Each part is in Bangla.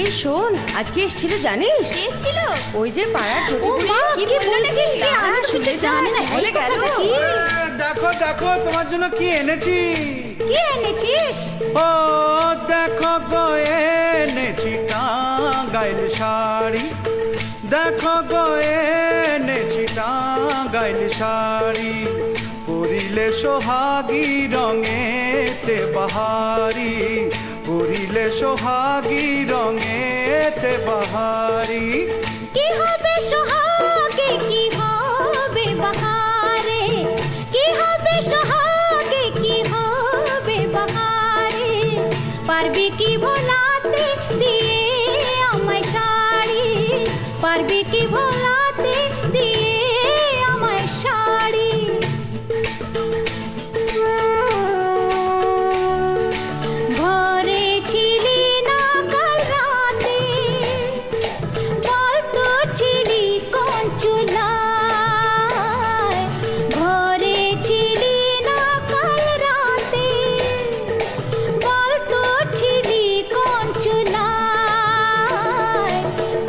এই শোন, আজকে এসেছিল জানিস? কে এসেছিল? ওই যে পাড়ার জ্যোতিপুরি। কি বলছিস? কি আমি শুনতে জানি না। বলে গেল। দেখো দেখো তোমার জন্য কি এনেছি। কি এনেছিস? ও দেখো গো এনেছি টাঙ্গাইল শাড়ি। দেখো গো এনেছি টাঙ্গাইল শাড়ি। পরিলে সোহাগী রঙেতে বাহারি। পরিলে সোহাগী রঙেতে বাহারি। কি হবে সোহাগে, কি হবে বাহারে, কি হবে সোহাগে, কি হবে বাহারে। পারবি কি ভোলাতে দিয়ে আমায় শাড়ি, পারবি কি ভোলাতে দিয়ে আমায় শাড়ি। ঘরে ছিলি না কাল রাতে, বলতো ছিলি কোন চুলায়। ঘরে ছিলি না কাল রাতে, বলতো ছিলি কোন চুলায়।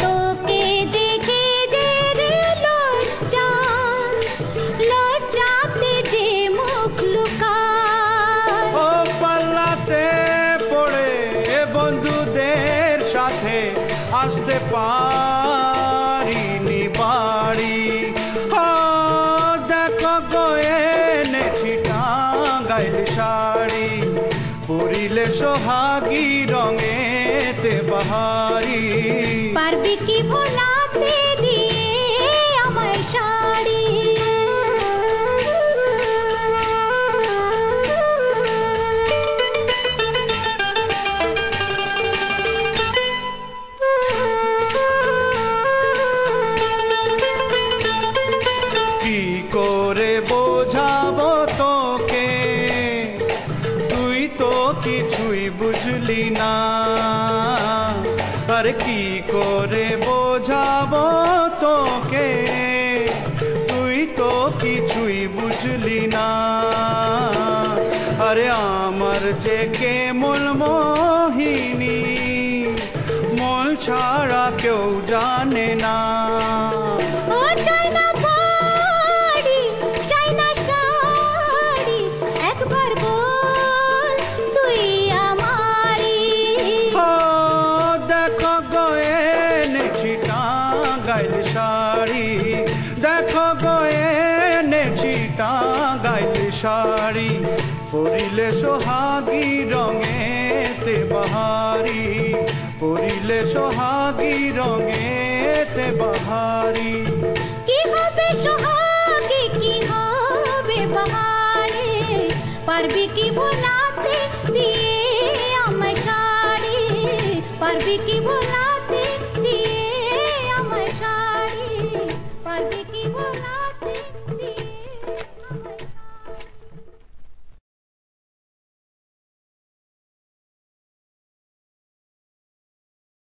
তোকে দেখে যে রে লজ্জা, লজ্জাতে যে মুখ লুকায়। ও পাল্লাতে পড়ে বন্ধুদের সাথে আসতে পারিনি বাড়ি। ও দেখো গো এনেছি টাঙ্গাইল শাড়ি। পরিলে সোহাগী রঙেতে বাহারি। পারবি কি ভোলাতে দিয়ে আমায় শাড়ি। কি করে বোঝাবো তোকে, তুই তো কিছুই বুঝলি না। আর কি করে বোঝাবো তোকে, তুই তো কিছুই বুঝলি না। আরে আমার যে কে মূল মোহিনী, মন ছাড়া কেউ জানে না। ও চাই না বাড়ি, চাই না শাড়ি, একবার বল তুই আমারি। ও দেখো গো এনেছি টাঙ্গাইল শাড়ি। দেখো গো এনেছি টাঙ্গাইল শাড়ি। পরিলে সোহাগী রঙেতে বাহারি। পরিলে সোহাগী রঙেতে বাহারি। কি হবে সোহাগে, কি হবে বাহারে। পারবি কি ভোলাতে দিয়ে আমায় শাড়ি, পারবি কি ভোলাতে দিয়ে আমায় শাড়ি, পারবি কি ভোলাতে।